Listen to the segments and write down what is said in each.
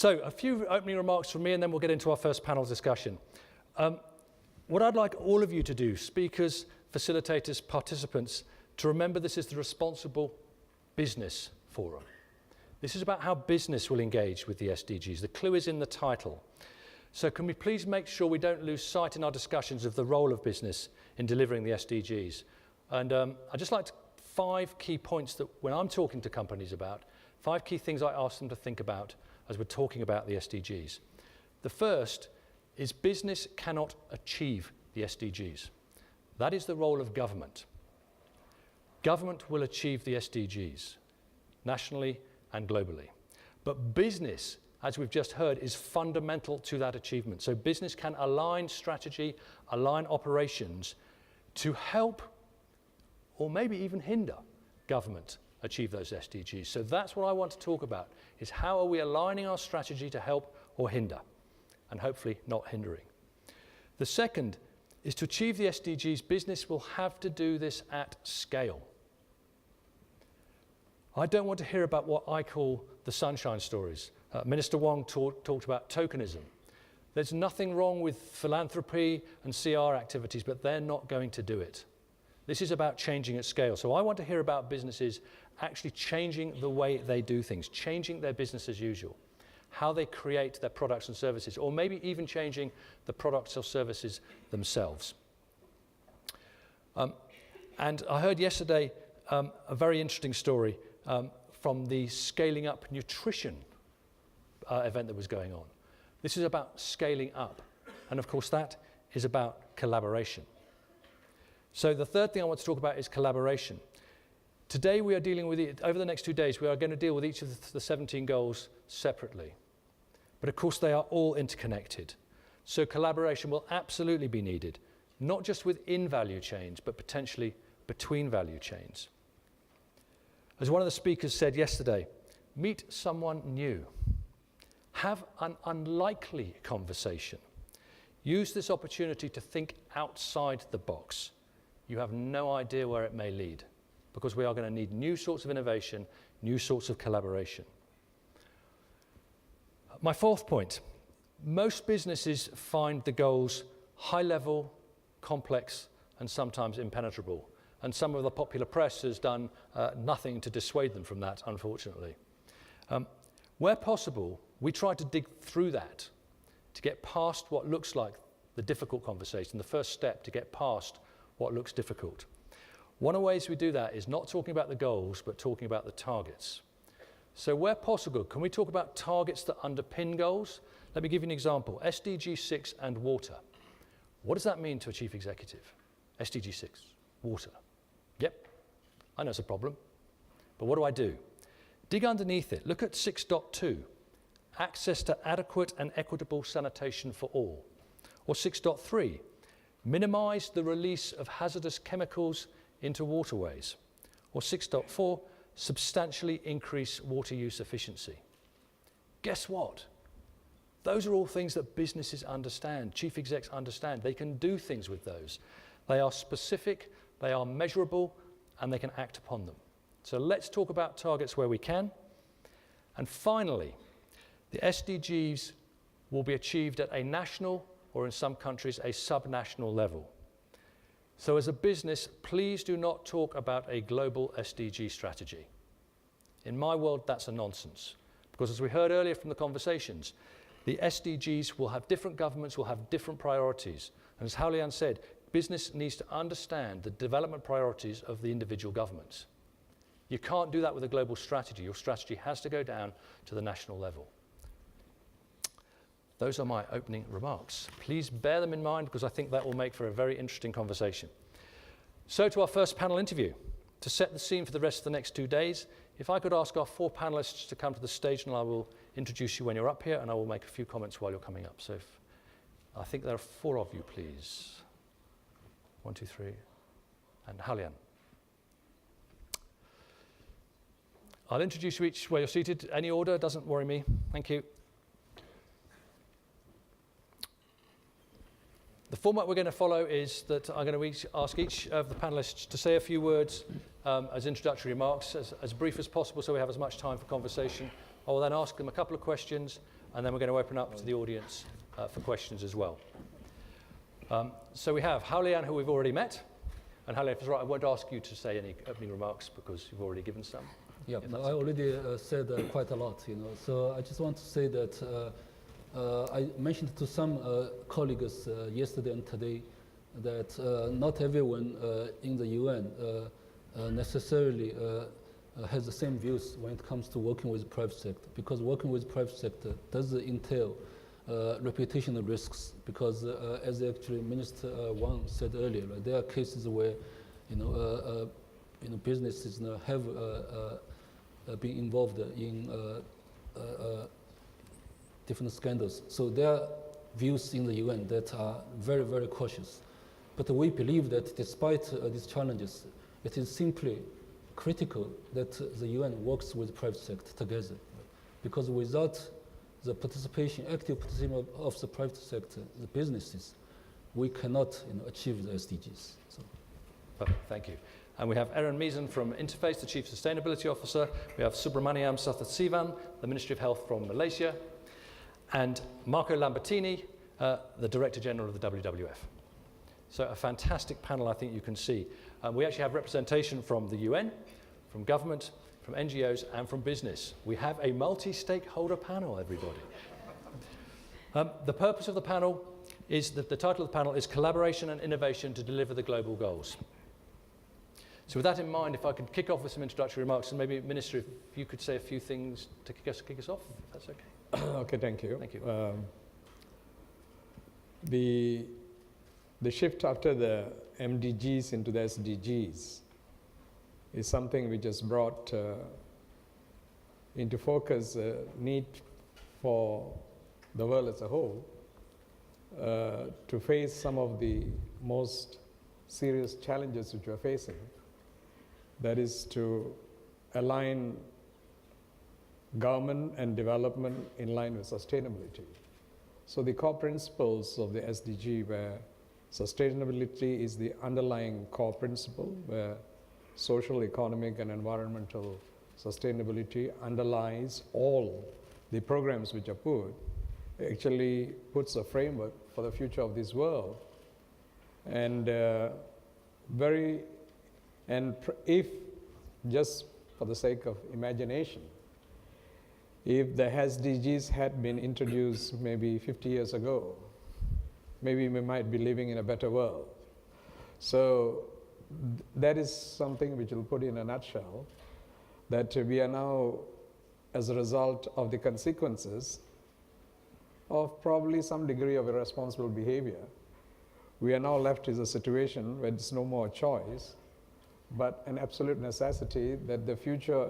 So a few opening remarks from me, and then we'll get into our first panel discussion. What I'd like all of you to do, speakers, facilitators, participants, to remember this is the Responsible Business Forum. This is about how business will engage with the SDGs. The clue is in the title. So can we please make sure we don't lose sight in our discussions of the role of business in delivering the SDGs? And I'd just like 5 key points that when I'm talking to companies about, 5 key things I ask them to think about as we're talking about the SDGs. The first is business cannot achieve the SDGs. That is the role of government. Government will achieve the SDGs, nationally and globally. But business, as we've just heard, is fundamental to that achievement. So business can align strategy, align operations to help or maybe even hinder government achieve those SDGs. So that's what I want to talk about, is how are we aligning our strategy to help or hinder, and hopefully not hindering. The second is to achieve the SDGs, business will have to do this at scale. I don't want to hear about what I call the sunshine stories. Minister Wong talked about tokenism. There's nothing wrong with philanthropy and CR activities, but they're not going to do it. This is about changing at scale. So I want to hear about businesses actually changing the way they do things, changing their business as usual, how they create their products and services, or maybe even changing the products or services themselves. And I heard yesterday a very interesting story from the Scaling Up Nutrition event that was going on. This is about scaling up. And of course, that is about collaboration. So the third thing I want to talk about is collaboration. Today we are dealing with it, over the next 2 days, we are going to deal with each of the 17 goals separately. But of course, they are all interconnected. So collaboration will absolutely be needed, not just within value chains, but potentially between value chains. As one of the speakers said yesterday, meet someone new. Have an unlikely conversation. Use this opportunity to think outside the box. You have no idea where it may lead, because we are going to need new sorts of innovation, new sorts of collaboration. My fourth point, most businesses find the goals high level, complex, and sometimes impenetrable. And some of the popular press has done nothing to dissuade them from that, unfortunately. Where possible, we try to dig through that to get past what looks like the difficult conversation, the first step to get past what looks difficult. One of the ways we do that is not talking about the goals, but talking about the targets. So where possible, can we talk about targets that underpin goals? Let me give you an example. SDG 6 and water. What does that mean to a chief executive? SDG 6, water. Yep, I know it's a problem, but what do I do? Dig underneath it. Look at 6.2, access to adequate and equitable sanitation for all. Or 6.3, minimize the release of hazardous chemicals into waterways. Or 6.4, substantially increase water use efficiency. Guess what? Those are all things that businesses understand, chief execs understand. They can do things with those. They are specific, they are measurable, and they can act upon them. So let's talk about targets where we can. And finally, the SDGs will be achieved at a national, or in some countries, a subnational level. So as a business, please do not talk about a global SDG strategy. In my world, that's a nonsense. Because as we heard earlier from the conversations, the SDGs will have different governments, will have different priorities. And as Hao-Lian said, business needs to understand the development priorities of the individual governments. You can't do that with a global strategy. Your strategy has to go down to the national level. Those are my opening remarks. Please bear them in mind, because I think that will make for a very interesting conversation. So to our first panel interview. To set the scene for the rest of the next 2 days, if I could ask our 4 panelists to come to the stage, and I will introduce you when you're up here, and I will make a few comments while you're coming up. So I think there are 4 of you, please. 1, 2, 3, and Hao-Lian. I'll introduce you each where you're seated. Any order, doesn't worry me. Thank you. The format we're going to follow is that I'm going to ask each of the panelists to say a few words as introductory remarks, as brief as possible, so we have as much time for conversation. I will then ask them a couple of questions. and then we're going to open up to the audience for questions as well. So we have Hao-Lian, who we've already met. And Hao-Lian, if it's right, I won't ask you to say any opening remarks because you've already given some. Yeah, no, I already said quite a lot, So I just want to say that I mentioned to some colleagues yesterday and today that not everyone in the UN necessarily has the same views when it comes to working with the private sector, because working with the private sector does entail reputational risks, because as actually Minister Wang said earlier, right, there are cases where businesses have been involved in different scandals. So there are views in the UN that are very, very cautious. But we believe that despite these challenges, it is simply critical that the UN works with the private sector together, because without the active participation of the private sector, the businesses, we cannot achieve the SDGs. So. Perfect, thank you. And we have Erin Meason from Interface, the Chief Sustainability Officer. We have Subramaniam Sathatsivan, the Ministry of Health from Malaysia. And Marco Lambertini, the Director General of the WWF. So a fantastic panel, I think you can see. We actually have representation from the UN, from government, from NGOs, and from business. We have a multi-stakeholder panel, everybody. The purpose of the panel is that the title of the panel is Collaboration and Innovation to Deliver the Global Goals. So with that in mind, if I could kick off with some introductory remarks, and maybe, Minister, if you could say a few things to kick us off, if that's okay. Okay, thank you. Thank you. The shift after the MDGs into the SDGs is something which has brought into focus need for the world as a whole to face some of the most serious challenges which we are facing. That is to align government and development in line with sustainability. So the core principles of the SDG, where sustainability is the underlying core principle, where social, economic, and environmental sustainability underlies all the programs which are put, actually puts a framework for the future of this world. And if, just for the sake of imagination, if the SDGs had been introduced maybe 50 years ago, maybe we might be living in a better world. So that is something which will put in a nutshell, that we are now, as a result of the consequences of probably some degree of irresponsible behavior, we are now left with a situation where there's no more choice, but an absolute necessity that the future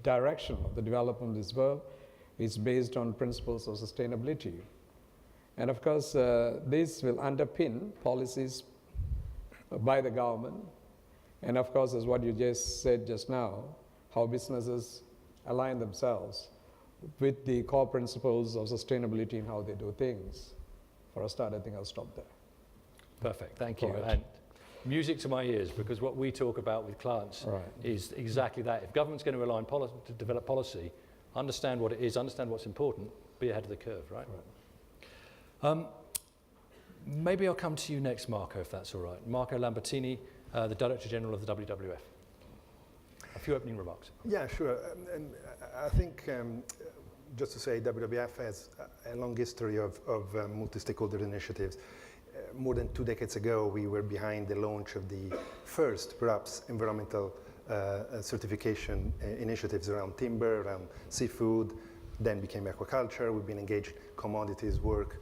direction of the development of this world is based on principles of sustainability. And of course, this will underpin policies by the government. And of course, as what you just said just now, how businesses align themselves with the core principles of sustainability in how they do things. For a start, I think I'll stop there. Perfect, thank you. Right. And music to my ears, because what we talk about with clients is exactly that. If government's going to rely on to develop policy, understand what it is, understand what's important, be ahead of the curve, right? Maybe I'll come to you next, Marco, if that's all right. Marco Lambertini, the Director General of the WWF. A few opening remarks. Yeah, sure. And I think, just to say, WWF has a long history of multi-stakeholder initiatives. More than 2 decades ago, we were behind the launch of the first, perhaps, environmental certification initiatives around timber, around seafood, then became aquaculture. We've been engaged in commodities work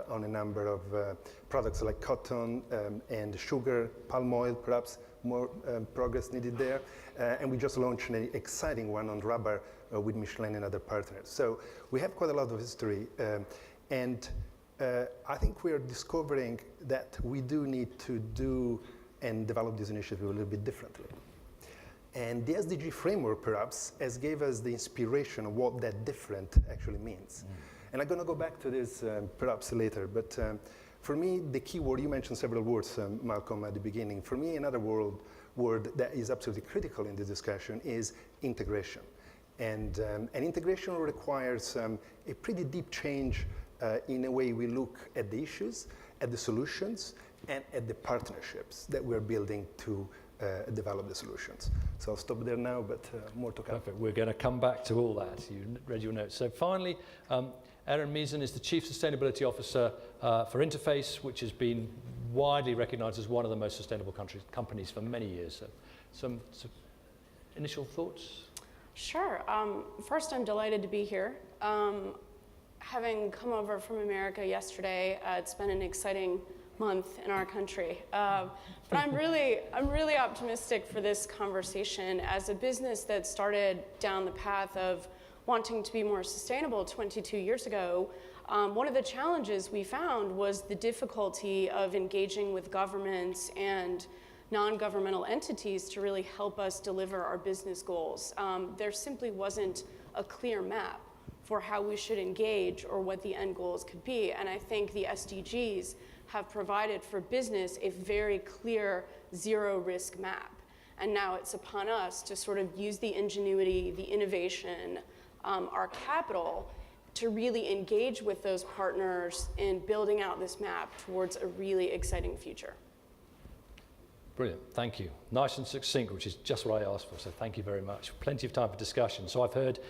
on a number of products like cotton and sugar, palm oil, perhaps more progress needed there. And we just launched an exciting one on rubber with Michelin and other partners. So we have quite a lot of history. And I think we are discovering that we do need to do and develop this initiative a little bit differently. And the SDG framework, perhaps, has gave us the inspiration of what that different actually means. And I'm going to go back to this perhaps later, but for me, the key word, you mentioned several words, Malcolm, at the beginning. For me, another word that is absolutely critical in this discussion is integration. And integration requires a pretty deep change in the way we look at the issues, at the solutions, and at the partnerships that we're building to develop the solutions. So I'll stop there now, but more to come. Perfect. We're going to come back to all that. You read your notes. So finally, Erin Meason is the Chief Sustainability Officer for Interface, which has been widely recognized as one of the most sustainable companies for many years. So some initial thoughts? Sure. First, I'm delighted to be here. Having come over from America yesterday, it's been an exciting month in our country. But I'm really optimistic for this conversation. As a business that started down the path of wanting to be more sustainable 22 years ago, one of the challenges we found was the difficulty of engaging with governments and non-governmental entities to really help us deliver our business goals. There simply wasn't a clear map for how we should engage or what the end goals could be. And I think the SDGs have provided for business a very clear zero risk map. And now it's upon us to sort of use the ingenuity, the innovation, our capital to really engage with those partners in building out this map towards a really exciting future. Brilliant, thank you. Nice and succinct, which is just what I asked for, so thank you very much. Plenty of time for discussion. So I've heard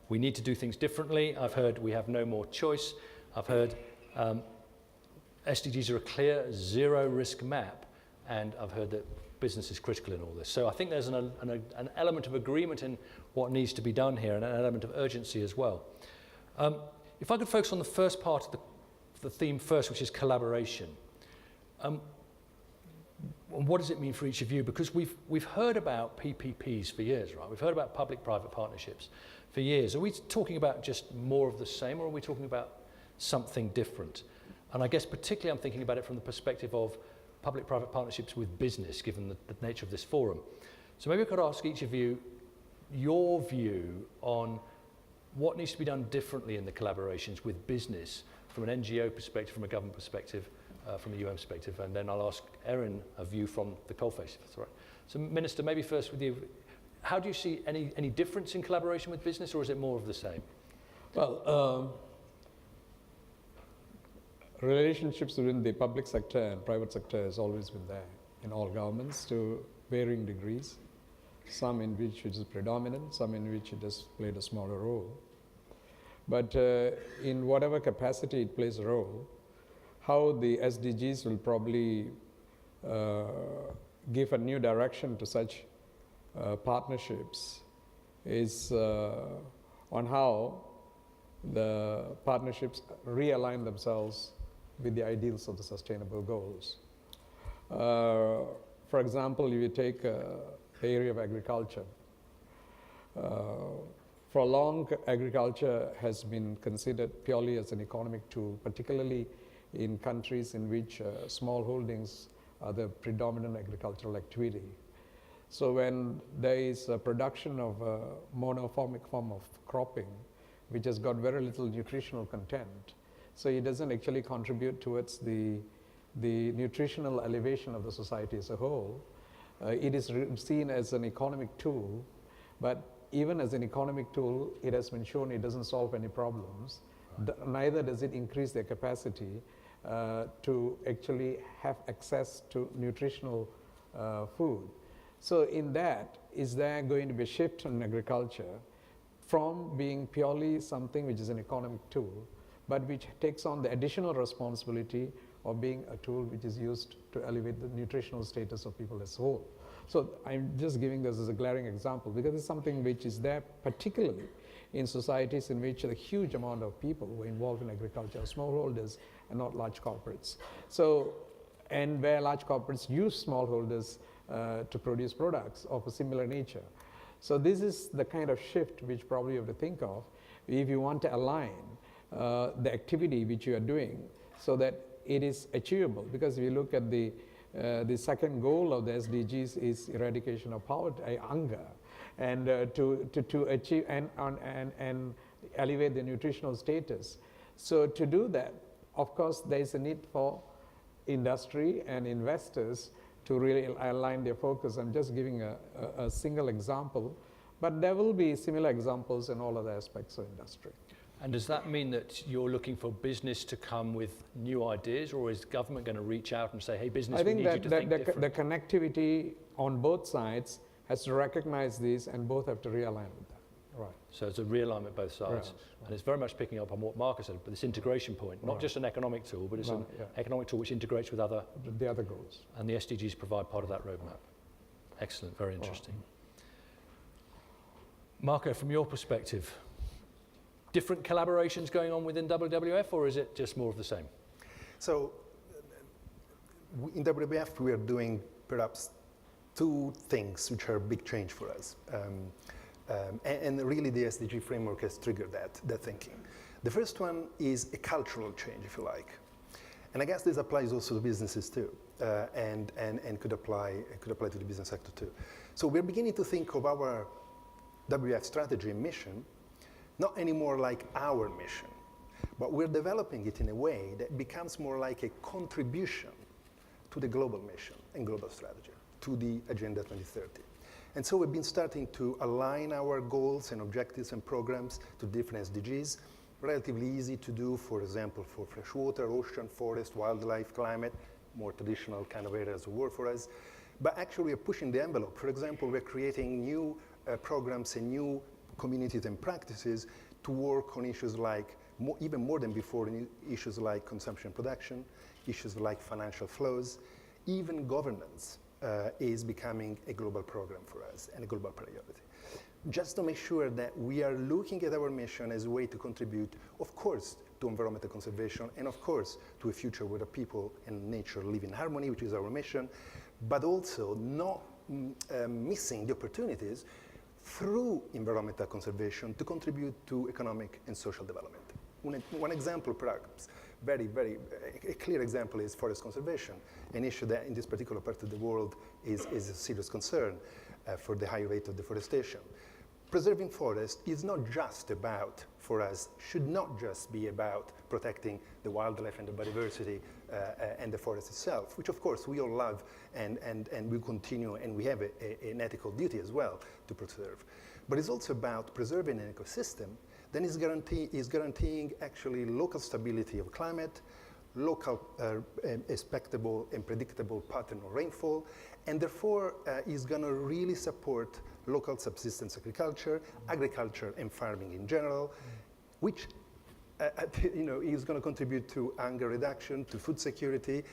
we need to do things differently. I've heard we have no more choice. I've heard SDGs are a clear zero risk map, and I've heard that business is critical in all this. So I think there's an element of agreement in what needs to be done here, and an element of urgency as well. If I could focus on the first part of the theme first, which is collaboration. What does it mean for each of you? Because we've heard about PPPs for years, right? We've heard about public-private partnerships for years. Are we talking about just more of the same, or are we talking about something different? And I guess particularly I'm thinking about it from the perspective of public-private partnerships with business, given the nature of this forum. So maybe I could ask each of you your view on what needs to be done differently in the collaborations with business from an NGO perspective, from a government perspective, from a UN perspective, and then I'll ask Erin a view from the coalface, if that's all right. So Minister, maybe first with you, how do you see any difference in collaboration with business, or is it more of the same? Well, relationships within the public sector and private sector has always been there in all governments to varying degrees, some in which it is predominant, some in which it has played a smaller role. But in whatever capacity it plays a role, how the SDGs will probably give a new direction to such partnerships is on how the partnerships realign themselves with the ideals of the sustainable goals. For example, if you take the area of agriculture, for long, agriculture has been considered purely as an economic tool, particularly in countries in which small holdings are the predominant agricultural activity. So when there is a production of a monoformic form of cropping, which has got very little nutritional content, so it doesn't actually contribute towards the nutritional elevation of the society as a whole. It is seen as an economic tool, but even as an economic tool, it has been shown it doesn't solve any problems. Neither does it increase their capacity to actually have access to nutritional food. So in that, is there going to be a shift in agriculture from being purely something which is an economic tool, but which takes on the additional responsibility of being a tool which is used to elevate the nutritional status of people as a whole? So I'm just giving this as a glaring example because it's something which is there particularly in societies in which a huge amount of people who are involved in agriculture are smallholders and not large corporates. So, and where large corporates use smallholders to produce products of a similar nature. So this is the kind of shift which probably you have to think of if you want to align the activity which you are doing so that it is achievable. Because if you look at the second goal of the SDGs is eradication of poverty, hunger, and to achieve and elevate the nutritional status. So to do that, of course, there is a need for industry and investors to really align their focus. I'm just giving a single example But there will be similar examples in all other aspects of industry. And does that mean that you're looking for business to come with new ideas, or is government going to reach out and say, hey, business, I we think need you to think the different? connectivity on both sides has to recognize these, and both have to realign with that. Right. So it's a realignment both sides. Right. And it's very much picking up on what Marcus said, but this integration point, not just an economic tool, but it's an economic tool which integrates with The other goals. and the SDGs provide part of that roadmap. Excellent, very interesting. Marco, from your perspective, different collaborations going on within WWF, or is it just more of the same? So in WWF, we are doing perhaps two things which are a big change for us. And really the SDG framework has triggered that thinking. The first one is a cultural change, if you like. And I guess this applies also to businesses too, and could apply to the business sector too. So we're beginning to think of our WWF strategy and mission not anymore like our mission, but we're developing it in a way that becomes more like a contribution to the global mission and global strategy, to the Agenda 2030. And so we've been starting to align our goals and objectives and programs to different SDGs, relatively easy to do, for example, for fresh water, ocean, forest, wildlife, climate, more traditional kind of areas of work for us. But actually we're pushing the envelope. For example, we're creating new programs and new communities and practices to work on issues like, even more than before, issues like consumption production, issues like financial flows, even governance is becoming a global program for us and a global priority. Just to make sure that we are looking at our mission as a way to contribute, of course, to environmental conservation, and of course, to a future where the people and nature live in harmony, which is our mission, but also not missing the opportunities through environmental conservation to contribute to economic and social development. One example, perhaps, a clear example is forest conservation, an issue that in this particular part of the world is a serious concern for the high rate of deforestation. Preserving forest is not just about, for us, should not just be about protecting the wildlife and the biodiversity and the forest itself, which of course we all love and we continue, and we have an ethical duty as well to preserve. But it's also about preserving an ecosystem that is guaranteeing actually local stability of climate, local expectable and predictable pattern of rainfall, and therefore is going to really support local subsistence agriculture and farming in general, which is going to contribute to hunger reduction, to food security,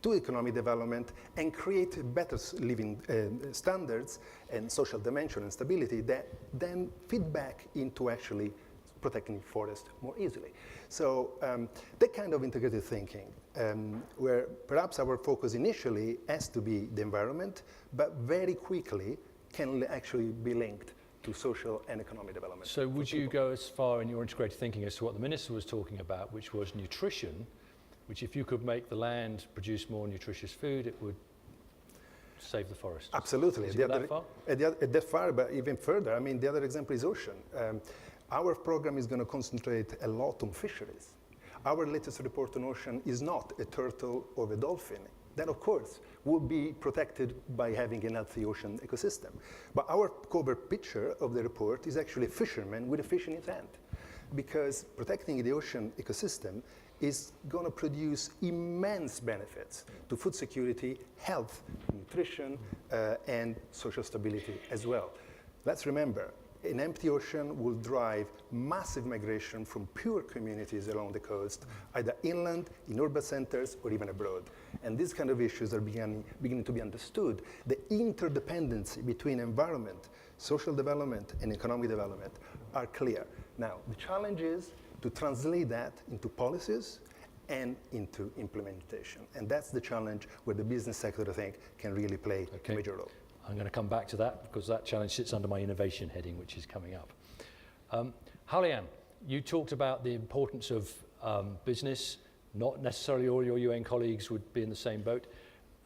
to economic development, and create better living standards and social dimension and stability that then feed back into actually protecting forest more easily. So that kind of integrated thinking, where perhaps our focus initially has to be the environment, but very quickly can actually be linked to social and economic development. So would you go as far in your integrated thinking as to what the minister was talking about, which was nutrition, which if you could make the land produce more nutritious food, it would save the forest? Absolutely. That far? That far, but even further. I mean, the other example is ocean. Our program is going to concentrate a lot on fisheries. Our latest report on ocean is not a turtle or a dolphin. That, of course, would be protected by having a healthy ocean ecosystem. But our cover picture of the report is actually a fisherman with a fish in his hand, because protecting the ocean ecosystem is going to produce immense benefits to food security, health, nutrition, and social stability as well. Let's remember, an empty ocean will drive massive migration from pure communities along the coast, either inland, in urban centers, or even abroad. And these kind of issues are beginning to be understood. The interdependency between environment, social development, and economic development are clear. Now, the challenge is to translate that into policies and into implementation. And that's the challenge where the business sector, I think, can really play a major role. I'm going to come back to that because that challenge sits under my innovation heading, which is coming up. Hao-Lian, you talked about the importance of business. Not necessarily all your UN colleagues would be in the same boat.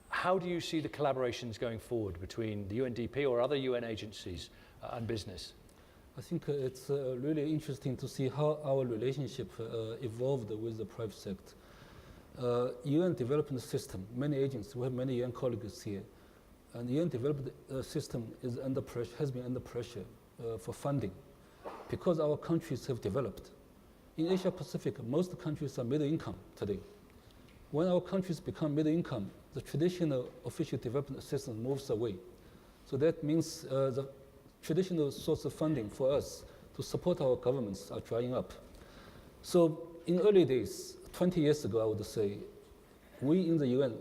How do you see the collaborations going forward between the UNDP or other UN agencies and business? I think it's really interesting to see how our relationship evolved with the private sector. UN development system, many agents, we have many UN colleagues here, and UN development system is under pressure, has been under pressure for funding because our countries have developed. In Asia Pacific, most countries are middle income today. When our countries become middle income, the traditional official development assistance moves away. So that means the traditional source of funding for us to support our governments are drying up. So in early days, 20 years ago, I would say, we in the UN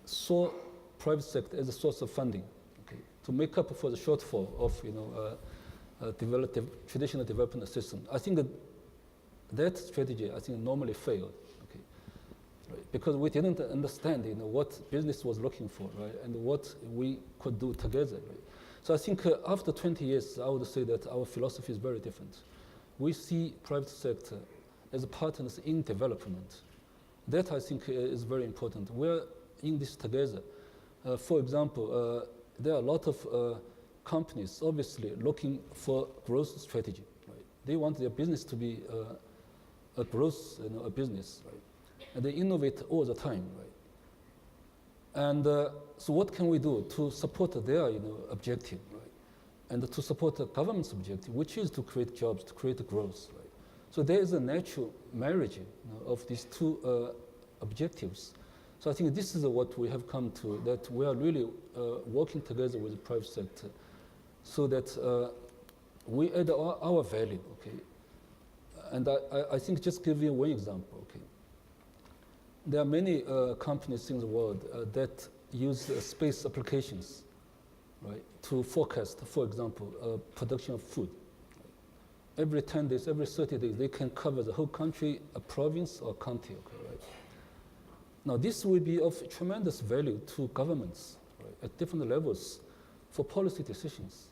saw private sector as a source of funding, okay, to make up for the shortfall of traditional development assistance. I think that strategy, I think, normally failed, okay, right? Because we didn't understand, what business was looking for, right, and what we could do together, right? So I think after 20 years, I would say that our philosophy is very different. We see private sector as partners in development. That I think is very important. We're in this together. For example, there are a lot of companies obviously looking for growth strategy. Right? They want their business to be a growth, a business, right? And they innovate all the time, right? And so what can we do to support their, objective, right? And to support the government's objective, which is to create jobs, to create growth, right? So there is a natural marriage of these two objectives. So I think this is what we have come to, that we are really working together with the private sector so that we add our value, okay? And I think just give you one example, okay? There are many companies in the world that use space applications, right, to forecast, for example, production of food. Every 10 days, every 30 days, they can cover the whole country, a province or county, okay, right? Now, this will be of tremendous value to governments, right, at different levels for policy decisions.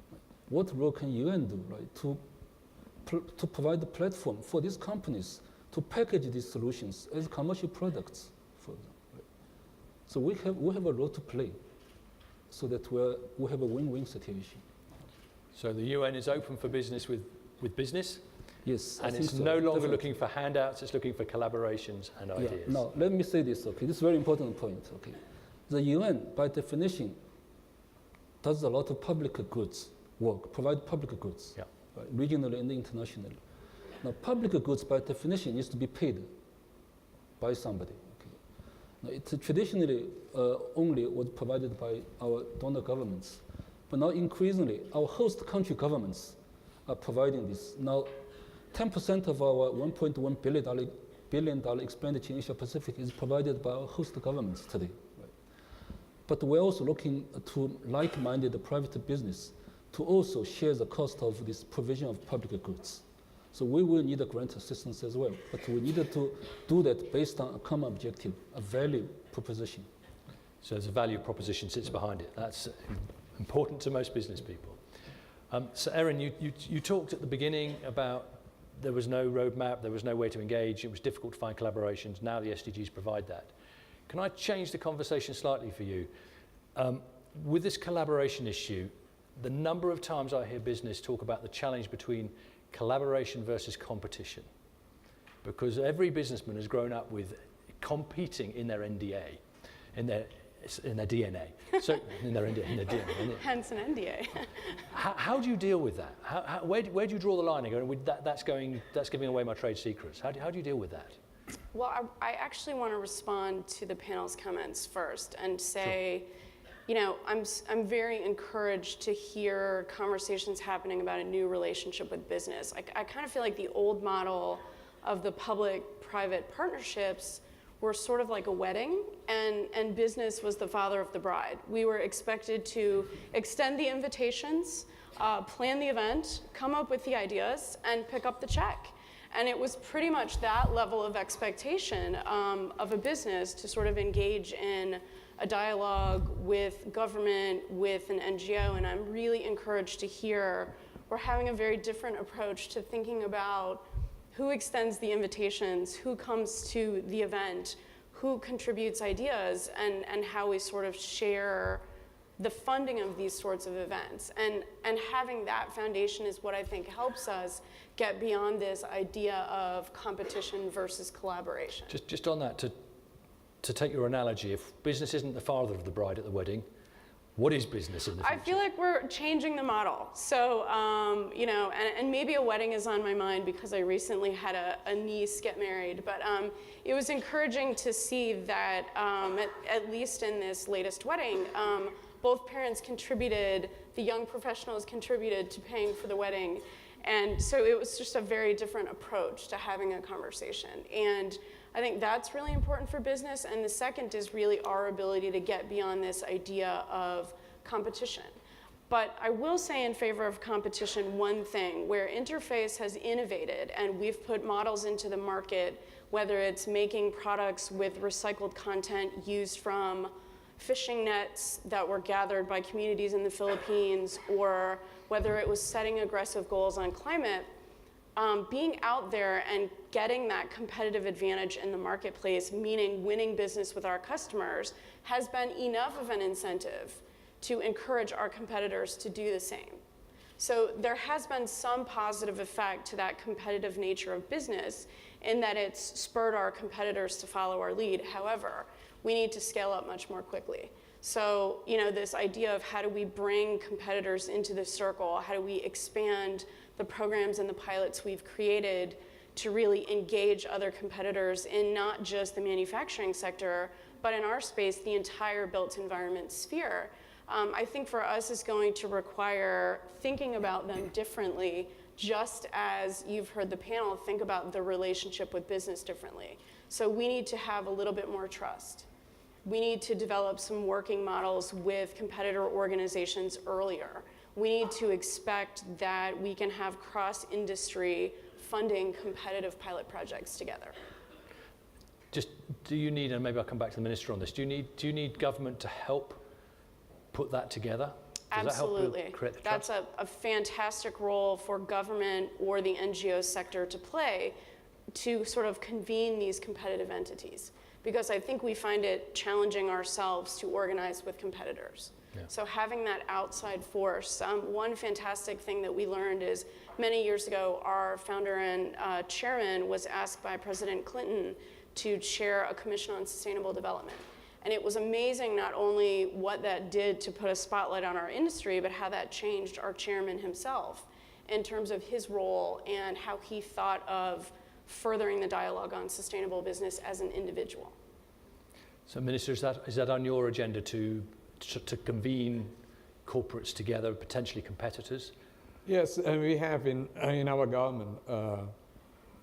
Right? What role can UN do, right, to provide the platform for these companies to package these solutions as commercial products, for example, right? So we have a role to play so that we have a win-win situation. So the UN is open for business with business? Yes, and I it's think so, no longer definitely. looking for handouts, it's looking for collaborations and ideas. Yeah. Now, let me say this, okay? This is a very important point, okay? The UN, by definition, does a lot of public goods work, provide public goods, Yeah. right, regionally and internationally. Now, public goods, by definition, needs to be paid by somebody, okay? Now, it's traditionally only was provided by our donor governments, but now increasingly, our host country governments are providing this. Now, 10% of our $1.1 billion expenditure in Asia Pacific is provided by our host governments today. Right? But we're also looking to like-minded private business to also share the cost of this provision of public goods. So we will need a grant assistance as well, but we needed to do that based on a common objective, a value proposition. So there's a value proposition sits behind it. That's important to most business people. So Erin, you talked at the beginning about there was no roadmap, there was no way to engage, it was difficult to find collaborations. Now the SDGs provide that. Can I change the conversation slightly for you? With this collaboration issue, the number of times I hear business talk about the challenge between collaboration versus competition, because every businessman has grown up with competing in their NDA, in their DNA. So in their DNA. Hence an NDA. How do you deal with that? Where do you draw the line? And go, that's giving away my trade secrets. How do you deal with that? Well, I actually want to respond to the panel's comments first and say, I'm very encouraged to hear conversations happening about a new relationship with business. I kind of feel like the old model of the public-private partnerships were sort of like a wedding, and business was the father of the bride. We were expected to extend the invitations, plan the event, come up with the ideas, and pick up the check. And it was pretty much that level of expectation of a business to sort of engage in a dialogue with government, with an NGO, and I'm really encouraged to hear we're having a very different approach to thinking about who extends the invitations, who comes to the event, who contributes ideas, and how we sort of share the funding of these sorts of events. And having that foundation is what I think helps us get beyond this idea of competition versus collaboration. Just on that, to take your analogy, if business isn't the father of the bride at the wedding, What is business in the future? I feel like we're changing the model. So, you know, and maybe a wedding is on my mind because I recently had a niece get married, but it was encouraging to see that, at least in this latest wedding, both parents contributed, the young professionals contributed to paying for the wedding. And so it was just a very different approach to having a conversation. And I think that's really important for business. And the second is really our ability to get beyond this idea of competition. But I will say in favor of competition one thing, where Interface has innovated and we've put models into the market, whether it's making products with recycled content used from fishing nets that were gathered by communities in the Philippines, or whether it was setting aggressive goals on climate, being out there and getting that competitive advantage in the marketplace, meaning winning business with our customers, has been enough of an incentive to encourage our competitors to do the same. So there has been some positive effect to that competitive nature of business in that it's spurred our competitors to follow our lead. However, we need to scale up much more quickly. So, you know, this idea of how do we bring competitors into the circle, how do we expand the programs and the pilots we've created to really engage other competitors in not just the manufacturing sector, but in our space, the entire built environment sphere, I think for us is going to require thinking about them differently, just as you've heard the panel think about the relationship with business differently. So we need to have a little bit more trust. We need to develop some working models with competitor organizations earlier. We need to expect that we can have cross-industry funding competitive pilot projects together. Just, do you need, and maybe I'll come back to the minister on this, do you need government to help put that together? Does Absolutely. that help create the trust? That's a fantastic role for government or the NGO sector to play to sort of convene these competitive entities. Because I think we find it challenging ourselves to organize with competitors. Yeah. So having that outside force, one fantastic thing that we learned is many years ago, our founder and chairman was asked by President Clinton to chair a commission on sustainable development. And it was amazing not only what that did to put a spotlight on our industry, but how that changed our chairman himself in terms of his role and how he thought of furthering the dialogue on sustainable business as an individual. So, Minister, is that on your agenda to convene corporates together, potentially competitors? Yes, and we have in our government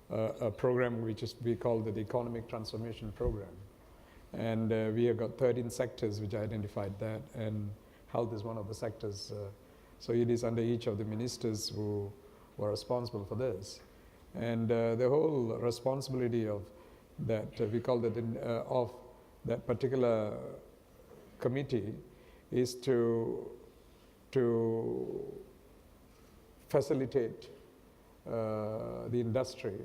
a program which we call the Economic Transformation Program. And we have got 13 sectors which identified that, and health is one of the sectors. So it is under each of the ministers who are responsible for this. And the whole responsibility of that, we call that of that particular committee, is to facilitate the industry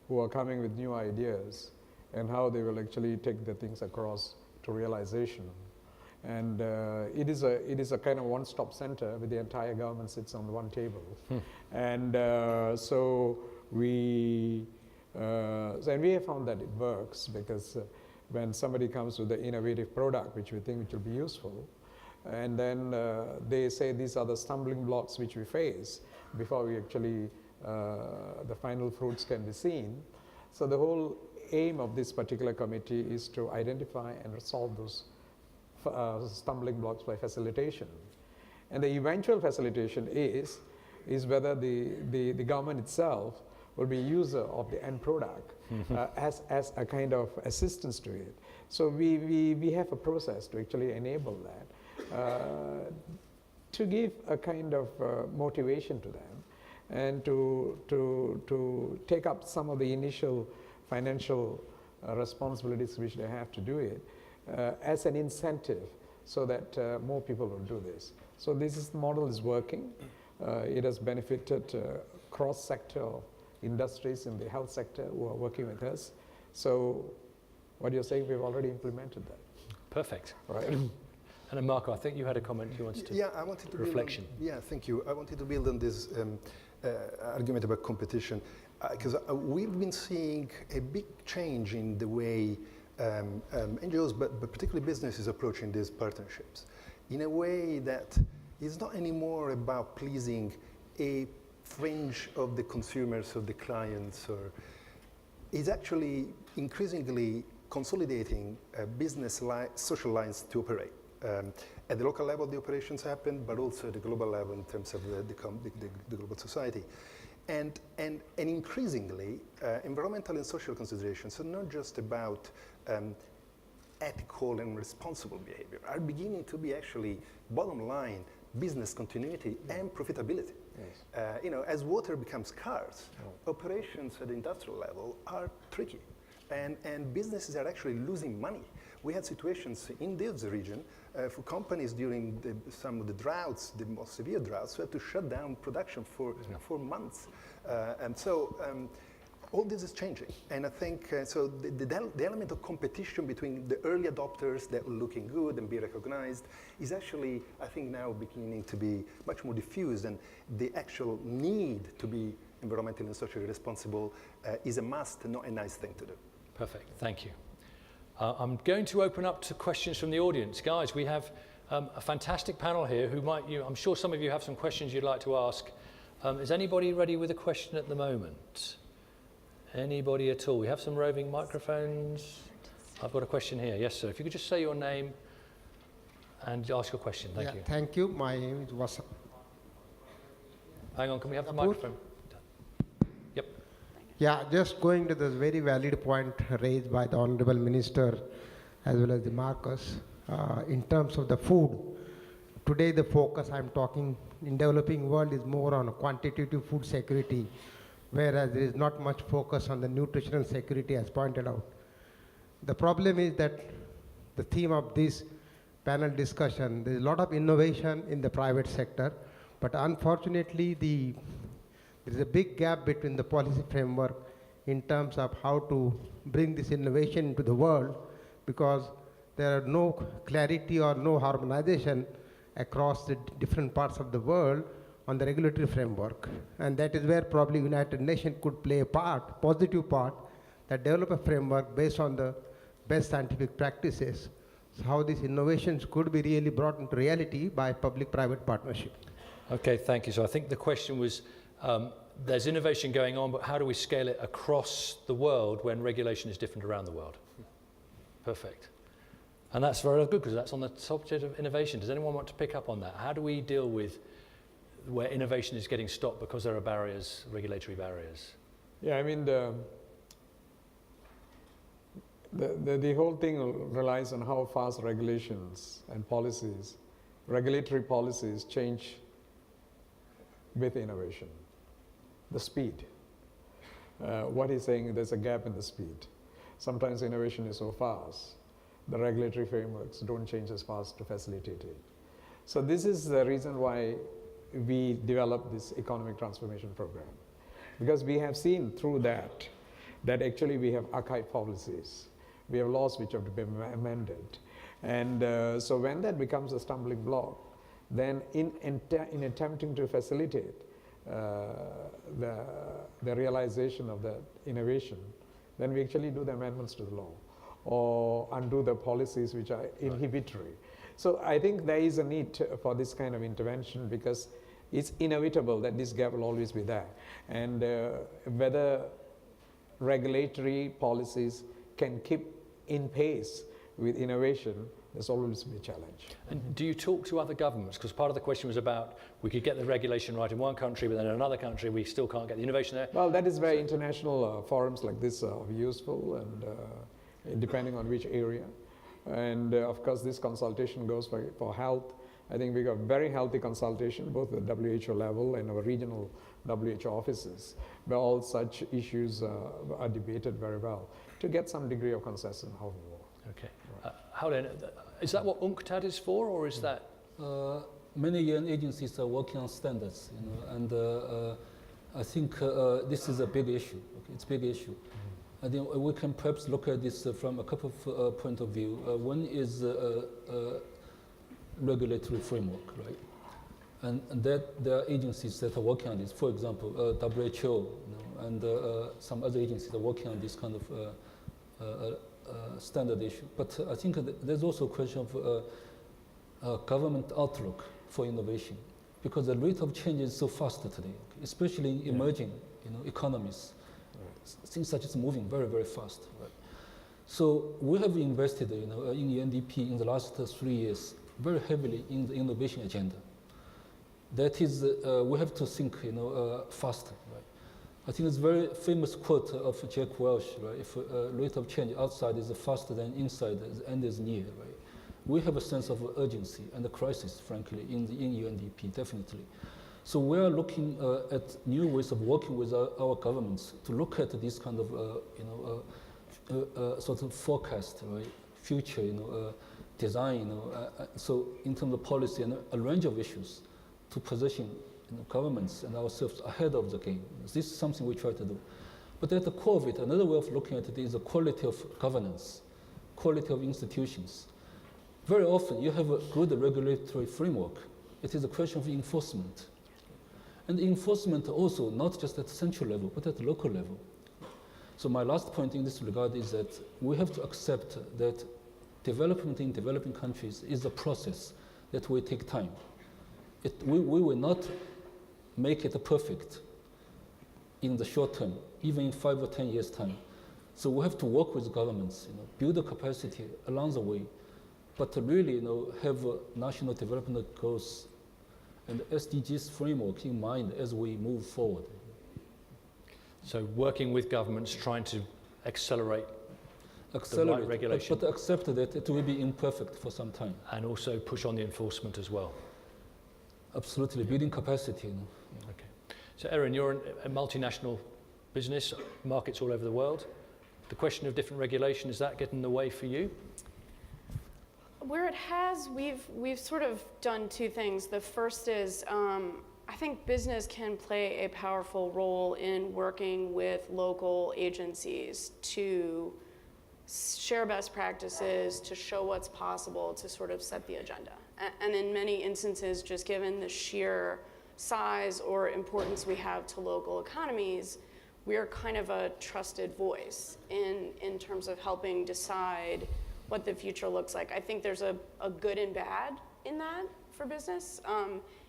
who are coming with new ideas and how they will actually take the things across to realization. And it is a kind of one-stop center where the entire government sits on one table. And so we have found that it works, because when somebody comes with an innovative product which we think will be useful, and then they say these are the stumbling blocks which we face before we actually the final fruits can be seen. So the whole aim of this particular committee is to identify and resolve those stumbling blocks by facilitation. And the eventual facilitation is whether the government itself will be a user of the end product as a kind of assistance to it. So we have a process to actually enable that, to give a kind of motivation to them, and to take up some of the initial financial responsibilities which they have to do it as an incentive, so that more people will do this. So this model is working. It has benefited cross-sector industries in the health sector who are working with us. So what you're saying, we've already implemented that. Perfect. Right. And then Marco, I think you had a comment you wanted to. Yeah, I wanted to reflection. Build on, yeah, thank you. I wanted to build on this argument about competition, because we've been seeing a big change in the way NGOs, but particularly businesses, approaching these partnerships. in a way that is not anymore about pleasing a fringe of the consumers, of the clients, or is actually increasingly consolidating social lines to operate. At the local level, the operations happen, but also at the global level in terms of the global society. And increasingly, environmental and social considerations are not just about ethical and responsible behavior, are beginning to be actually bottom line business continuity and profitability. Yes. As water becomes scarce, operations at the industrial level are tricky, and businesses are actually losing money. We had situations in this region for companies during some of the droughts, the most severe droughts, who had to shut down production for months. And so all this is changing. And I think, so the element of competition between the early adopters that are looking good and be recognized is actually, I think, now beginning to be much more diffused, and the actual need to be environmentally and socially responsible is a must, not a nice thing to do. Perfect, thank you. I'm going to open up to questions from the audience. Guys, we have a fantastic panel here who I'm sure some of you have some questions you'd like to ask. Is anybody ready with a question at the moment? Anybody at all? We have some roving microphones. I've got a question here. Yes, sir. If you could just say your name and ask your question. Thank you. Thank you. My name is Wasap. Hang on, can we have the microphone? Yep. Yeah, just going to this very valid point raised by the Honorable Minister as well as the Marcus in terms of the food. Today the focus I'm talking in developing world is more on quantitative food security, whereas there is not much focus on the nutritional security as pointed out. The problem is that the theme of this panel discussion, there is a lot of innovation in the private sector, but unfortunately there is a big gap between the policy framework in terms of how to bring this innovation into the world, because there are no clarity or no harmonization across the different parts of the world on the regulatory framework. And that is where probably United Nations could play a part, positive part, that develop a framework based on the best scientific practices. So how these innovations could be really brought into reality by public-private partnership. Okay, thank you. So I think the question was, there's innovation going on, but how do we scale it across the world when regulation is different around the world? Perfect. And that's very good, because that's on the subject of innovation. Does anyone want to pick up on that? How do we deal with where innovation is getting stopped because there are barriers, regulatory barriers? Yeah, I mean, the whole thing relies on how fast regulations and policies, regulatory policies change with innovation. The speed. What he's saying, there's a gap in the speed. Sometimes innovation is so fast, the regulatory frameworks don't change as fast to facilitate it. So this is the reason why we developed this economic transformation program. Because we have seen through that actually we have archaic policies. We have laws which have to be amended. And so when that becomes a stumbling block, then in attempting to facilitate the realization of the innovation, then we actually do the amendments to the law or undo the policies which are inhibitory. So I think there is a need for this kind of intervention, because it's inevitable that this gap will always be there. And whether regulatory policies can keep in pace with innovation, there's always be a challenge. And do you talk to other governments? Because part of the question was about we could get the regulation right in one country, but then in another country we still can't get the innovation there. Well, that is where international forums like this are useful, and depending on which area. And of course this consultation goes for health. I think we got very healthy consultation both at the WHO level and our regional WHO offices, where all such issues are debated very well to get some degree of consensus on how we work. Okay. Howden, is that what UNCTAD is for, or is that? Many UN agencies are working on standards, and I think this is a big issue. Okay? It's a big issue. I think we can perhaps look at this from a couple of points of view. One is regulatory framework, right? And that there are agencies that are working on this. For example, WHO, and some other agencies are working on this kind of standard issue. But I think there's also a question of government outlook for innovation, because the rate of change is so fast today, especially in emerging economies. Things are just moving very, very fast. Right? So we have invested in UNDP in the last 3 years very heavily in the innovation agenda. That is, we have to think faster. Right? I think it's a very famous quote of Jack Welch, right? If rate of change outside is faster than inside, the end is near. Right? We have a sense of urgency and a crisis, frankly, in UNDP, definitely. So we are looking at new ways of working with our governments to look at this kind of, sort of forecast, right? Future, design, so in terms of policy and a range of issues to position governments and ourselves ahead of the game. This is something we try to do. But at the core of it, another way of looking at it is the quality of governance, quality of institutions. Very often you have a good regulatory framework. It is a question of enforcement. And enforcement also not just at the central level, but at the local level. So my last point in this regard is that we have to accept that development in developing countries is a process that will take time. We will not make it perfect in the short term, even in 5 or 10 years' time. So we have to work with governments, build the capacity along the way, but to really have national development goals and SDGs framework in mind as we move forward. So working with governments, trying to accelerate the right regulation. But accept that it will be imperfect for some time. And also push on the enforcement as well. Absolutely, building capacity. Okay. So Erin, you're a multinational business, markets all over the world. The question of different regulation, is that getting in the way for you? Where it has, we've sort of done two things. The first is, I think business can play a powerful role in working with local agencies to share best practices, to show what's possible, to sort of set the agenda. And in many instances, just given the sheer size or importance we have to local economies, we are kind of a trusted voice in terms of helping decide what the future looks like. I think there's a good and bad in that for business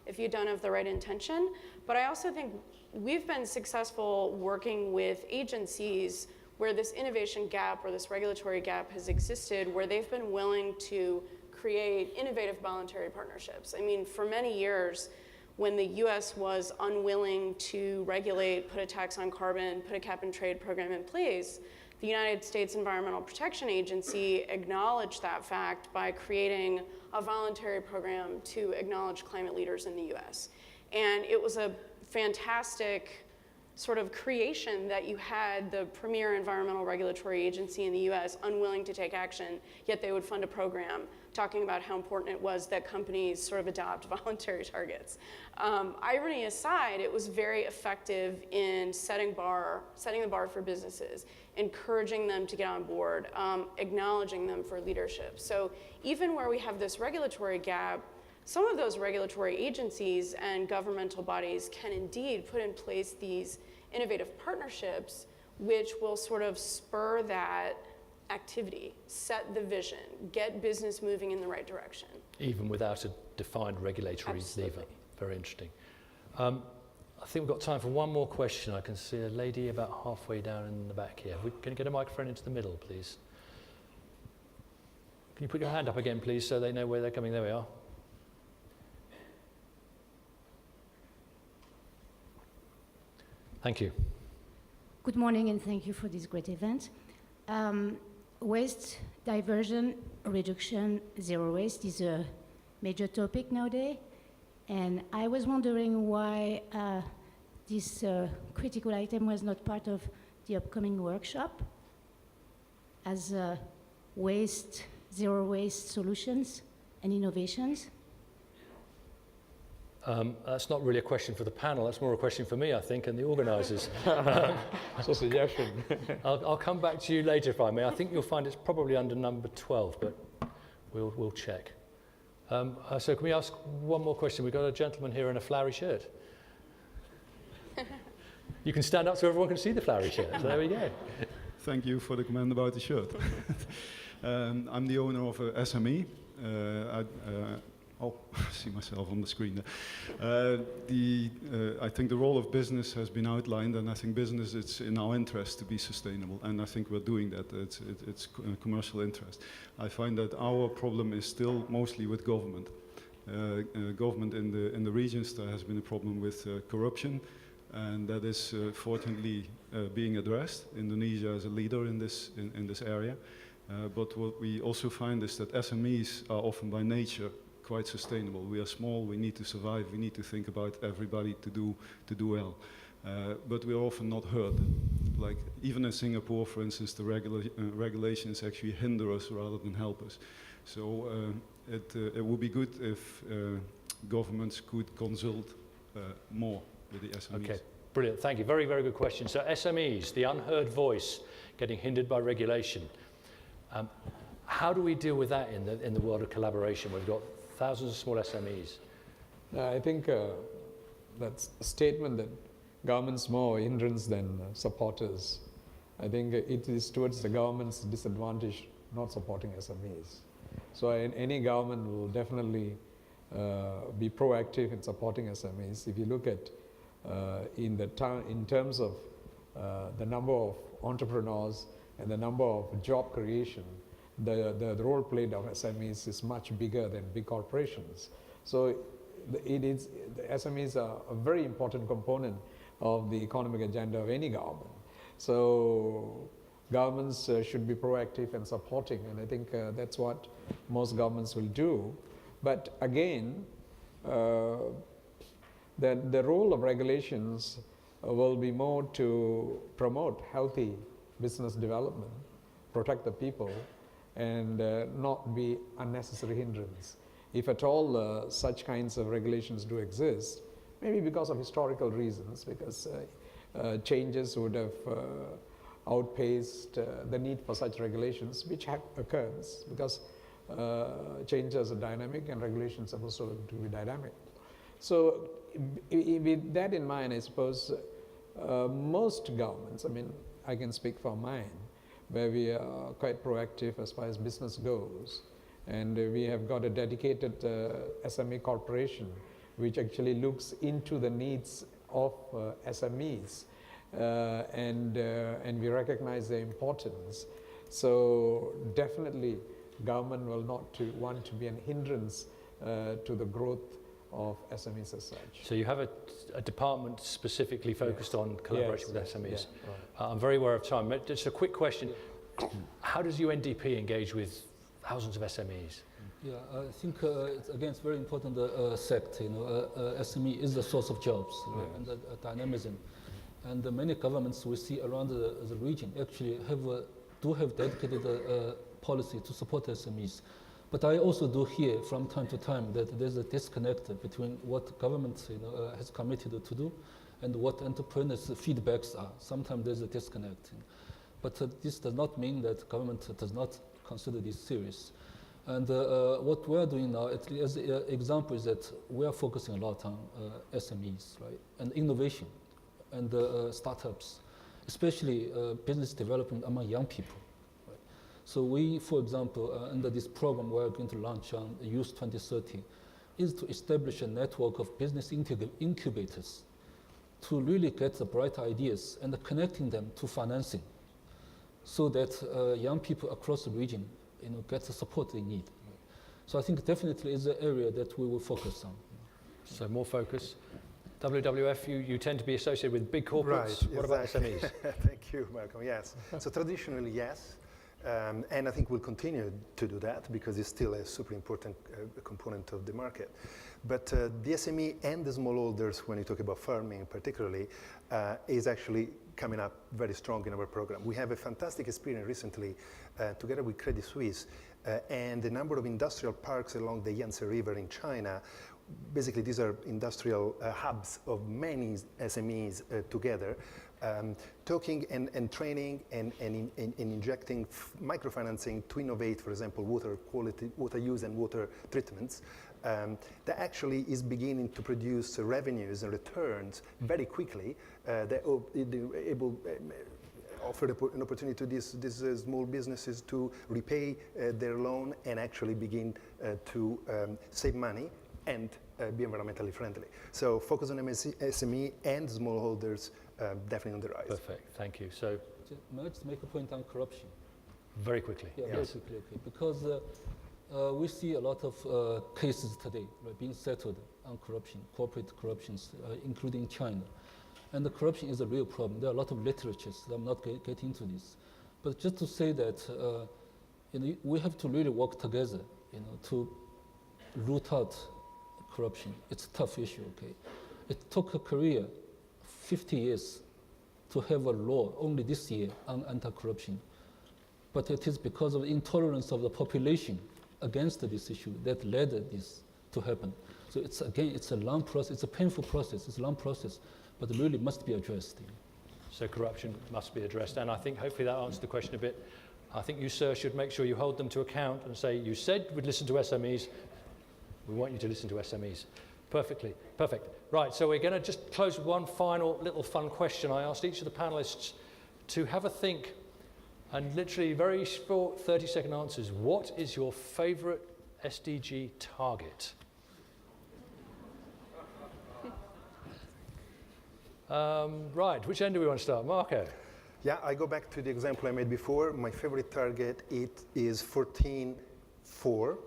if you don't have the right intention. But I also think we've been successful working with agencies where this innovation gap or this regulatory gap has existed, where they've been willing to create innovative voluntary partnerships. I mean, for many years, when the US was unwilling to regulate, put a tax on carbon, put a cap and trade program in place, the United States Environmental Protection Agency acknowledged that fact by creating a voluntary program to acknowledge climate leaders in the US. And it was a fantastic sort of creation that you had the premier environmental regulatory agency in the US unwilling to take action, yet they would fund a program talking about how important it was that companies sort of adopt voluntary targets. Irony aside, it was very effective in setting the bar for businesses, encouraging them to get on board, acknowledging them for leadership. So even where we have this regulatory gap, some of those regulatory agencies and governmental bodies can indeed put in place these innovative partnerships which will sort of spur that activity, set the vision, get business moving in the right direction. Even without a defined regulatory lever. Very interesting. I think we've got time for one more question. I can see a lady about halfway down in the back here. Can you get a microphone into the middle, please? Can you put your hand up again, please, so they know where they're coming? There we are. Thank you. Good morning, and thank you for this great event. Waste diversion, reduction, zero waste is a major topic nowadays. And I was wondering why this critical item was not part of the upcoming workshop as waste, zero waste solutions and innovations. That's not really a question for the panel, that's more a question for me, I think, and the organisers. That's a suggestion. I'll come back to you later if I may. I think you'll find it's probably under number 12, but we'll check. So can we ask one more question? We've got a gentleman here in a flowery shirt. You can stand up so everyone can see the flowery shirt, so there we go. Thank you for the comment about the shirt. I'm the owner of a SME. Oh, I see myself on the screen there. I think the role of business has been outlined, and I think business, it's in our interest to be sustainable, and I think we're doing that. It's commercial interest. I find that our problem is still mostly with government. Government in the regions, there has been a problem with corruption, and that is fortunately being addressed. Indonesia is a leader in this area. But what we also find is that SMEs are often by nature quite sustainable. We are small, we need to survive, we need to think about everybody to do well. But we are often not heard. Like even in Singapore, for instance, the regulations actually hinder us rather than help us. So it would be good if governments could consult more with the SMEs. Okay, brilliant, thank you. Very, very good question. So SMEs, the unheard voice, getting hindered by regulation. How do we deal with that in the world of collaboration? We've got thousands of small SMEs. I think that's a statement that government's more hindrance than supporters. I think it is towards the government's disadvantage not supporting SMEs. So any government will definitely be proactive in supporting SMEs. If you look at in terms of the number of entrepreneurs and the number of job creation, the role played of SMEs is much bigger than big corporations. So the SMEs are a very important component of the economic agenda of any government. So governments should be proactive and supporting, and I think that's what most governments will do. But again, the role of regulations will be more to promote healthy business development, protect the people, and not be unnecessary hindrance. If at all such kinds of regulations do exist, maybe because of historical reasons, because changes would have outpaced the need for such regulations, which occurs because changes are dynamic and regulations are also to be dynamic. So with that in mind, I suppose most governments, I mean, I can speak for mine, where we are quite proactive as far as business goes, and we have got a dedicated SME corporation which actually looks into the needs of SMEs, and we recognize their importance. So definitely government will not want to be an hindrance to the growth of SMEs as such. So you have a department specifically focused on collaboration with SMEs. Yeah, right. I'm very aware of time, but just a quick question. How does UNDP engage with thousands of SMEs? Yeah, I think it's very important sect. SME is the source of jobs and dynamism, and many governments we see around the region actually do have dedicated policy to support SMEs. But I also do hear from time to time that there's a disconnect between what government has committed to do and what entrepreneurs' feedbacks are. Sometimes there's a disconnect. But this does not mean that government does not consider this serious. And what we are doing now, as an example, is that we are focusing a lot on SMEs, right, and innovation and startups, especially business development among young people. Right? So we, for example, under this program we are going to launch on Youth 2030, is to establish a network of business incubators to really get the bright ideas and connecting them to financing, so that young people across the region get the support they need. So I think definitely is an area that we will focus on. So more focus. WWF, you tend to be associated with big corporates. Right, what about SMEs? Thank you, Malcolm. Yes. So traditionally, yes. And I think we'll continue to do that because it's still a super important component of the market. But the SME and the smallholders, when you talk about farming particularly, is actually coming up very strong in our program. We have a fantastic experience recently together with Credit Suisse and a number of industrial parks along the Yangtze River in China. Basically, these are industrial hubs of many SMEs together, talking and training and injecting microfinancing to innovate, for example, water quality, water use and water treatments. That actually is beginning to produce revenues and returns very quickly. They're able offer an opportunity to these small businesses to repay their loan and actually begin to save money and be environmentally friendly. So focus on SME and smallholders definitely on the rise. Perfect, thank you. So, May I just make a point on corruption? very quickly. Yeah, yes. very quickly, okay. Because we see a lot of cases today being settled on corruption, corporate corruptions, including China. And the corruption is a real problem. There are a lot of literatures. I'm not getting into this. But just to say that we have to really work together to root out corruption. It's a tough issue, okay? It took Korea 50 years to have a law only this year on anti-corruption. But it is because of the intolerance of the population against this issue that led this to happen. So it's a long process, it's a painful process, it's a long process, but it really must be addressed. So corruption must be addressed, and I think hopefully that answered the question a bit. I think you, sir, should make sure you hold them to account and say, you said we'd listen to SMEs, we want you to listen to SMEs. Perfect. Right, so we're going to just close with one final little fun question. I asked each of the panelists to have a think and literally very short 30-second answers. What is your favorite SDG target? Right, which end do we want to start? Marco? Yeah, I go back to the example I made before. My favorite target is 14.4,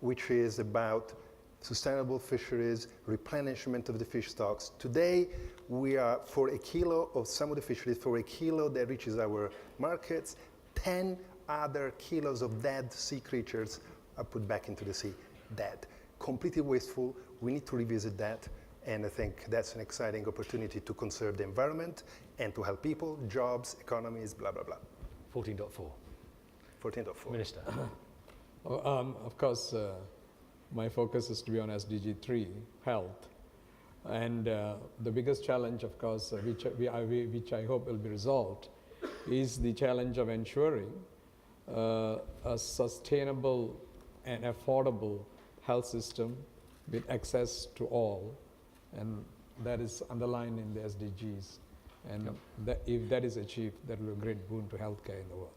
which is about sustainable fisheries, replenishment of the fish stocks. Today, we are, for a kilo of some of the fisheries, for a kilo that reaches our markets, 10 other kilos of dead sea creatures are put back into the sea, dead. Completely wasteful. We need to revisit that. And I think that's an exciting opportunity to conserve the environment and to help people, jobs, economies, blah, blah, blah. 14.4. 14.4. Minister. Of course, my focus is to be on SDG 3, health. And the biggest challenge, of course, which I hope will be resolved, is the challenge of ensuring a sustainable and affordable health system with access to all. And that is underlined in the SDGs. And if that is achieved, that will be a great boon to healthcare in the world.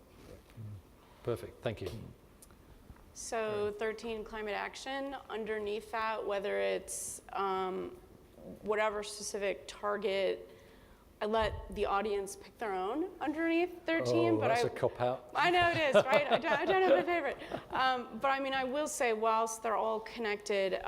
Perfect, thank you. So 13, climate action. Underneath that, whether it's whatever specific target, I let the audience pick their own underneath 13. Oh, but that's a cop-out. I know it is, right? I don't have a favorite. But I mean, I will say, whilst they're all connected,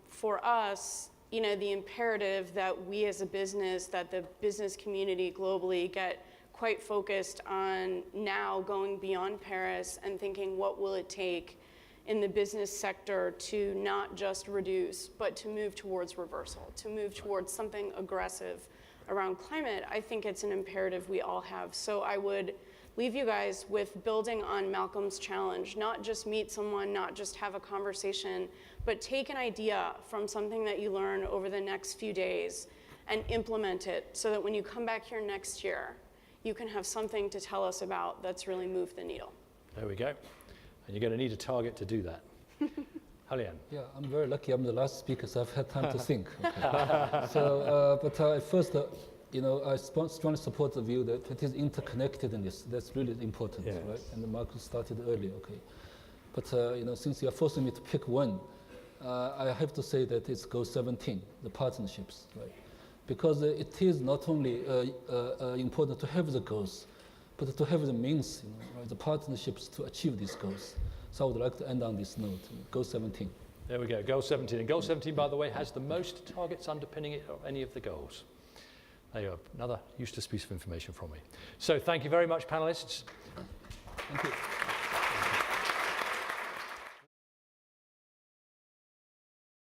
for us, the imperative that we as a business, that the business community globally get quite focused on now going beyond Paris and thinking what will it take in the business sector to not just reduce, but to move towards reversal, to move towards something aggressive around climate. I think it's an imperative we all have. So I would leave you guys with building on Malcolm's challenge, not just meet someone, not just have a conversation, but take an idea from something that you learn over the next few days and implement it so that when you come back here next year, you can have something to tell us about that's really moved the needle. There we go. And you're going to need a target to do that. Halian. Yeah, I'm very lucky. I'm the last speaker, so I've had time to think. Okay. So, but first, I strongly support the view that it is interconnected in this. That's really important, yes. right? And Marcus started earlier, okay. But since you're forcing me to pick one, I have to say that it's Goal 17, the partnerships, right? Because it is not only important to have the goals, but to have the means, right, the partnerships to achieve these goals. So I would like to end on this note, Goal 17. There we go, Goal 17. And Goal 17, by the way, has the most targets underpinning it of any of the goals. There you go, another useless piece of information from me. So thank you very much, panelists. Thank you.